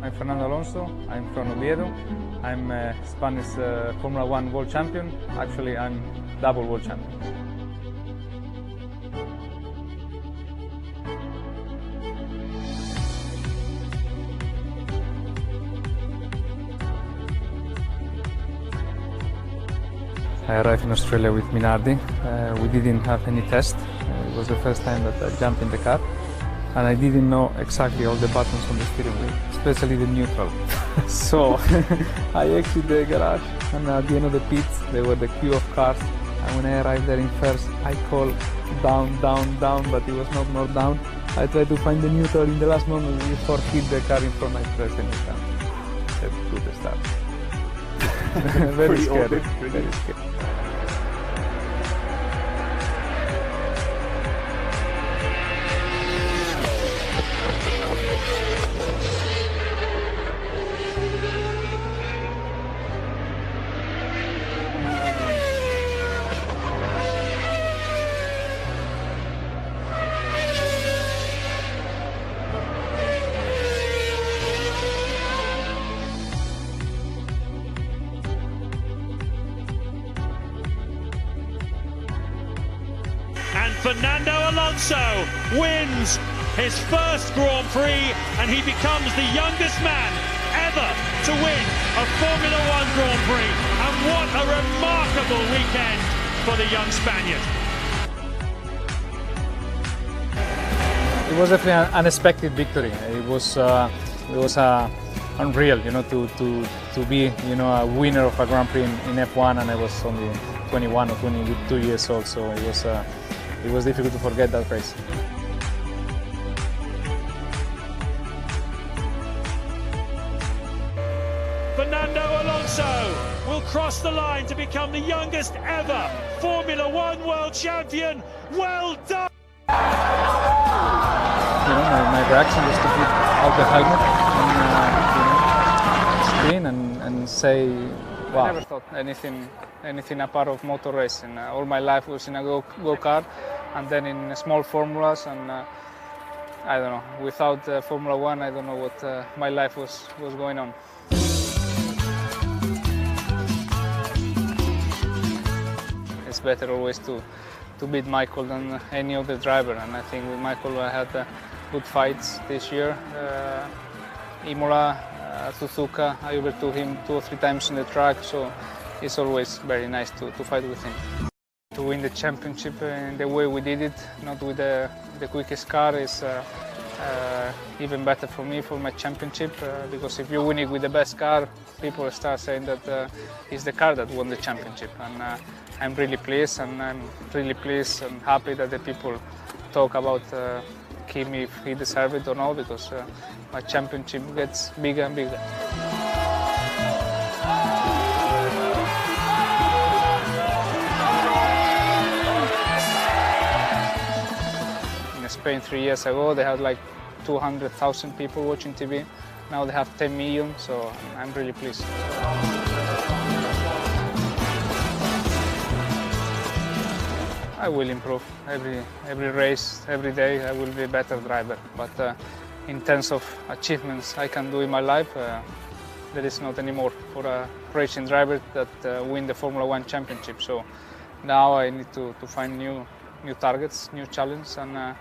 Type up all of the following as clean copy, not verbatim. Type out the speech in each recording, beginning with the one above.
I'm Fernando Alonso, I'm from Oviedo. I'm a Spanish Formula 1 world champion. Actually, I'm double world champion. I arrived in Australia with Minardi. We didn't have any test. It was the first time that I jumped in the car. And I didn't know exactly all the buttons on the steering wheel, especially the neutral. So I exited the garage, and at the end of the pits there were the queue of cars. And when I arrived there in first, I called down, down, down, but it was not more down. I tried to find the neutral in the last moment before hit the car in front. I pressed the neutral. Said good start. Very scary. Very scary. And Fernando Alonso wins his first Grand Prix, and he becomes the youngest man ever to win a Formula One Grand Prix. And what a remarkable weekend for the young Spaniard. It was definitely an unexpected victory. It was unreal, to be, a winner of a Grand Prix in F1, and I was only 21 or 22 years old, so it was difficult to forget that race. Fernando Alonso will cross the line to become the youngest ever Formula One world champion. Well done! My reaction was to put out the helmet and, screen and say, wow. I never thought anything apart of motor racing. All my life was in a go-kart, and then in small formulas, and I don't know, without Formula One, I don't know what my life was going on. It's better always to beat Michael than any other driver, and I think with Michael I had good fights this year. Imola, Suzuka, I overtook him 2 or 3 times on the track, so it's always very nice to fight with him. To win the championship in the way we did it, not with the quickest car, is even better for me for my championship, because if you win it with the best car, people start saying that it's the car that won the championship, and I'm really pleased, and I'm really pleased and happy that the people talk about Kimi, if he deserves it or not, because my championship gets bigger and bigger. In Spain 3 years ago, they had like 200,000 people watching TV. Now they have 10 million, so I'm really pleased. I will improve every race, every day. I will be a better driver. But in terms of achievements I can do in my life, there is not anymore for a racing driver that win the Formula One championship. So now I need to find new targets, new challenges, and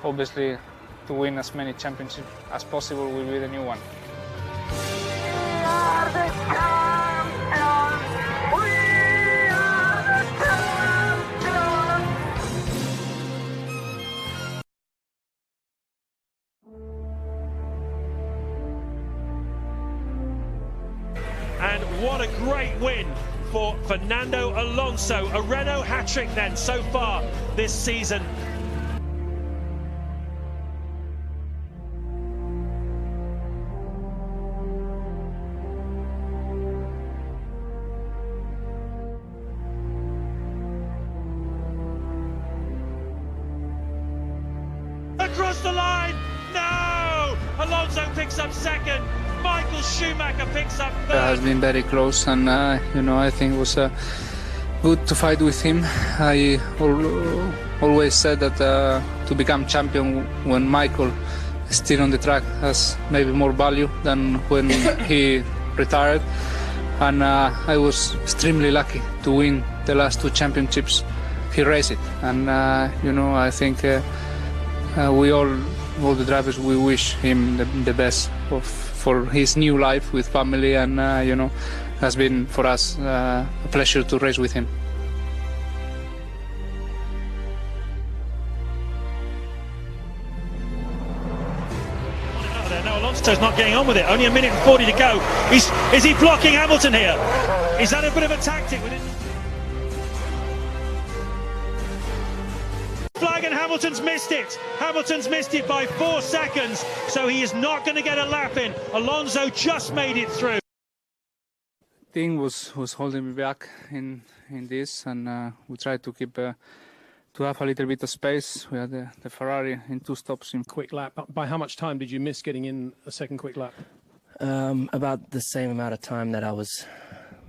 obviously to win as many championships as possible will be the new one. And what a great win for Fernando Alonso. A Renault hat-trick then so far this season. Across the line, no! Alonso picks up second. Michael Schumacher picks up third. It has been very close, and I think it was good to fight with him. I always said that to become champion when Michael still on the track has maybe more value than when he retired. And I was extremely lucky to win the last 2 championships he raced it. And I think we all the drivers, we wish him the best for his new life with family, and has been for us a pleasure to race with him. Now Alonso's not getting on with it. Only 1:40 to go. Is he blocking Hamilton here? Is that a bit of a tactic? Flag, and Hamilton's missed it. Hamilton's missed it by 4 seconds, so he is not going to get a lap in. Alonso just made it through. Thing was holding me back in this, and we tried to keep to have a little bit of space. We had the Ferrari in 2 stops in quick lap. By how much time did you miss getting in a second quick lap? About the same amount of time that I was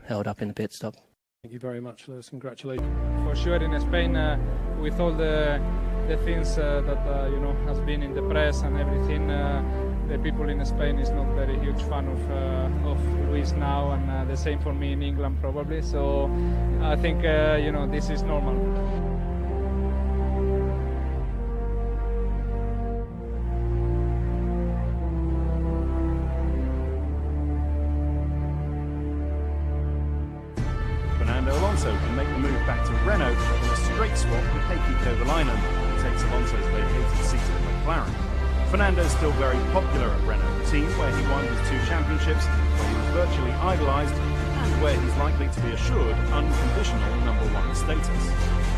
held up in the pit stop. Thank you very much, Lewis. Congratulations. For sure, in Spain, with all the things that has been in the press and everything, the people in Spain is not very huge fan of Luis now, and the same for me in England probably. So I think this is normal. Fernando Alonso can make the move back to Renault in a straight swap with Heikki Kovalainen, who takes Alonso's vacated seat at McLaren. Fernando is still very popular at Renault, the team where he won his 2 championships, where he was virtually idolised, and where he's likely to be assured unconditional #1 status.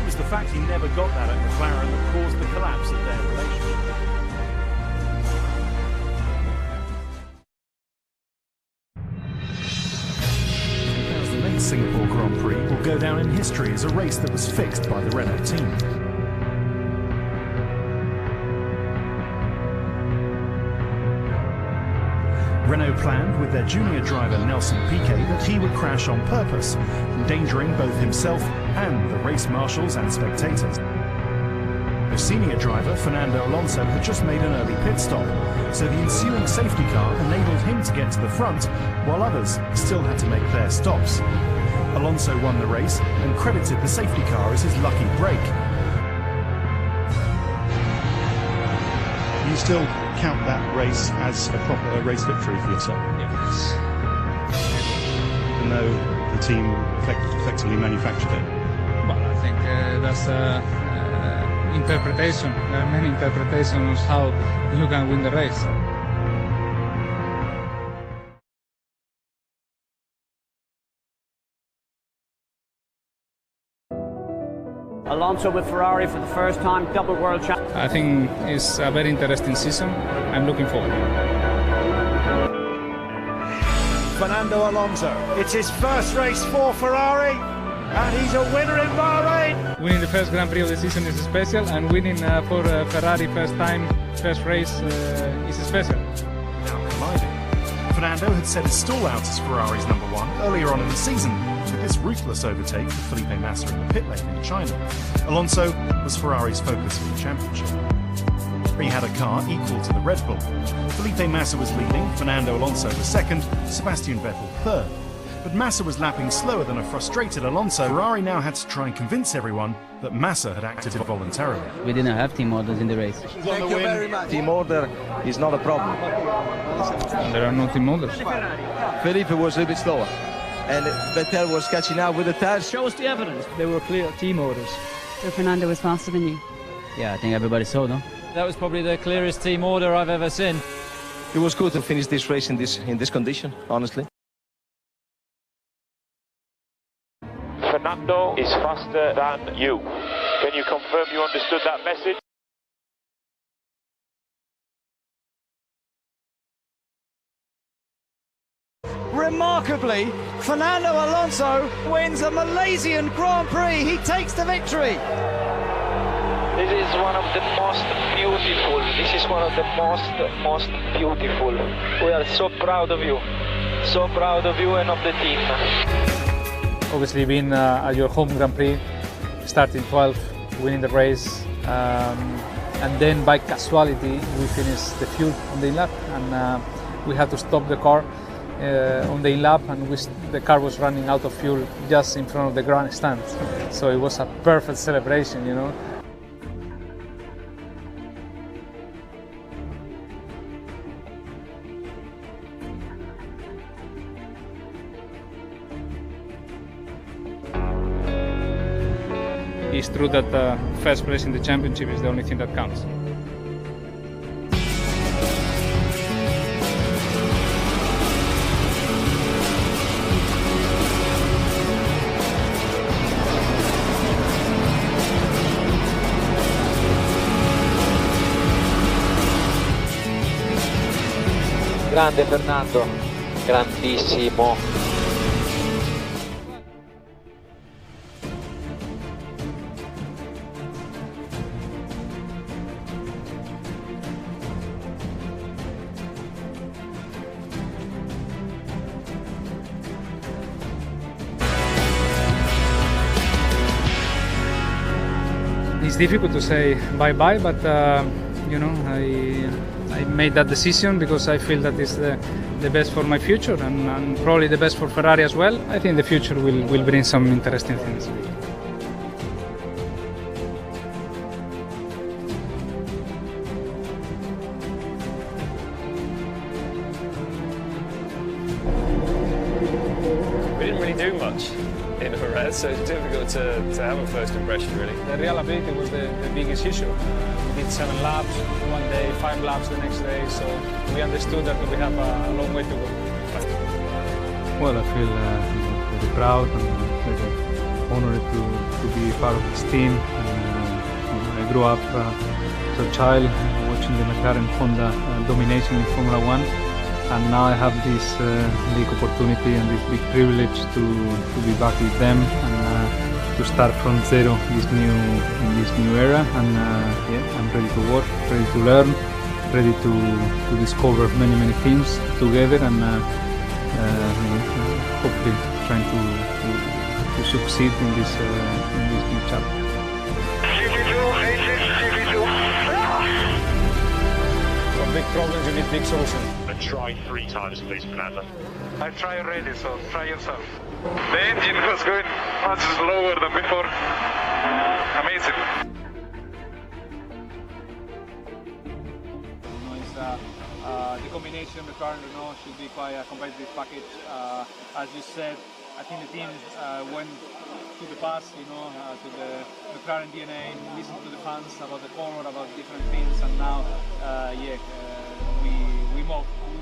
It was the fact he never got that at McLaren that caused the collapse of their relationship. Singapore Grand Prix will go down in history as a race that was fixed by the Renault team. Renault planned with their junior driver Nelson Piquet that he would crash on purpose, endangering both himself and the race marshals and spectators. The senior driver, Fernando Alonso, had just made an early pit stop, so the ensuing safety car enabled him to get to the front, while others still had to make their stops. Alonso won the race and credited the safety car as his lucky break. You still count that race as a proper race victory for yourself? Yes. Even though the team effectively manufactured it? Well, I think that's interpretation. There are many interpretations how you can win the race. Alonso with Ferrari for the first time, double world champion. I think it's a very interesting season. I'm looking forward. Fernando Alonso. It's his first race for Ferrari, and he's a winner in Bahrain. Winning the first Grand Prix of the season is special, and winning for Ferrari first race is special. Now colliding. Fernando had set his stall out as Ferrari's #1 earlier on in the season, with this ruthless overtake of Felipe Massa in the pit lane in China. Alonso was Ferrari's focus for the championship. He had a car equal to the Red Bull. Felipe Massa was leading, Fernando Alonso was second, Sebastian Vettel third. But Massa was lapping slower than a frustrated Alonso. Ferrari now had to try and convince everyone that Massa had acted voluntarily. We didn't have team orders in the race. Thank you very much. Team order is not a problem. There are no team orders. Felipe was a little bit slower, and Vettel was catching up with the tires. Show us the evidence. There were clear team orders. So Fernando was faster than you? Yeah, I think everybody saw, no? That was probably the clearest team order I've ever seen. It was good to finish this race in this condition, honestly. Fernando is faster than you. Can you confirm you understood that message? Remarkably, Fernando Alonso wins a Malaysian Grand Prix. He takes the victory. This is one of the most beautiful. This is one of the most beautiful. We are so proud of you. So proud of you and of the team. Obviously, being at your home Grand Prix, starting 12th, winning the race, and then by casualty we finished the fuel on the in-lap, and we had to stop the car on the in-lap, and the car was running out of fuel just in front of the grandstand. So it was a perfect celebration, you know. It's true that first place in the championship is the only thing that counts. Grande Fernando, grandissimo. It's difficult to say bye-bye, but you know, I made that decision because I feel that it's the best for my future, and probably the best for Ferrari as well. I think the future will bring some interesting things. We didn't really do much in Jerez, so it's difficult to have a first impression, really. The reliability was the biggest issue. We did 7 laps one day, 5 laps the next day, so we understood that we have a long way to go. Well, I feel very proud and very honored to be part of this team. I grew up as a child watching the McLaren Honda domination in Formula 1. And now I have this big opportunity and this big privilege to be back with them and to start from zero in this new era. And yeah, I'm ready to work, ready to learn, ready to discover many things together, and hopefully trying to succeed in this new chapter. Big problems, you need big solutions. Try 3 times, please, Fernando. I tried already, so try yourself. The engine was going much slower than before. Amazing. The combination of the car, you know, should be quite a competitive package. As you said, I think the team went to the past, you know, to the McLaren DNA, listened to the fans about the color, about different things, and now, we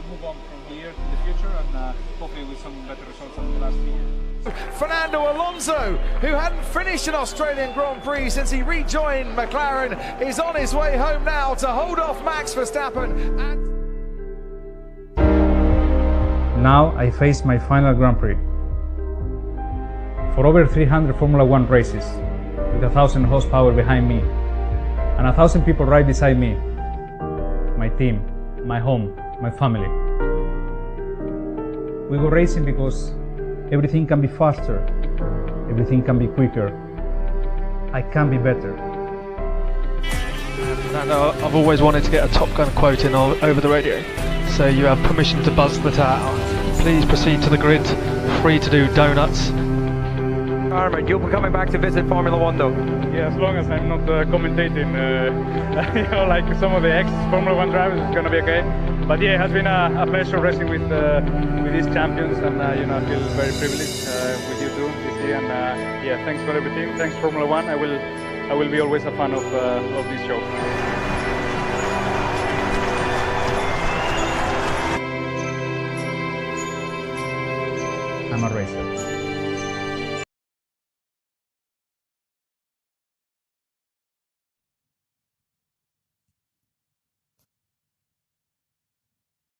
move on from here in the future, and hopefully with some better results than the last 3 years. Fernando Alonso, who hadn't finished an Australian Grand Prix since he rejoined McLaren, is on his way home now to hold off Max Verstappen. Now I face my final Grand Prix. For over 300 Formula 1 races, with 1,000 horsepower behind me, and 1,000 people right beside me, my team, my home, my family. We go racing because everything can be faster, everything can be quicker. I can be better. Fernando, I've always wanted to get a Top Gun quote in over the radio, so you have permission to buzz that out. Please proceed to the grid, free to do donuts. Armin, you'll be coming back to visit Formula 1 though? Yeah, as long as I'm not commentating, you know, like some of the ex-Formula 1 drivers, it's going to be okay. But yeah, it has been a pleasure racing with these champions, and you know, I feel very privileged with you too this year. And yeah, thanks for everything. Thanks Formula 1. I will be always a fan of this show. I'm a racer.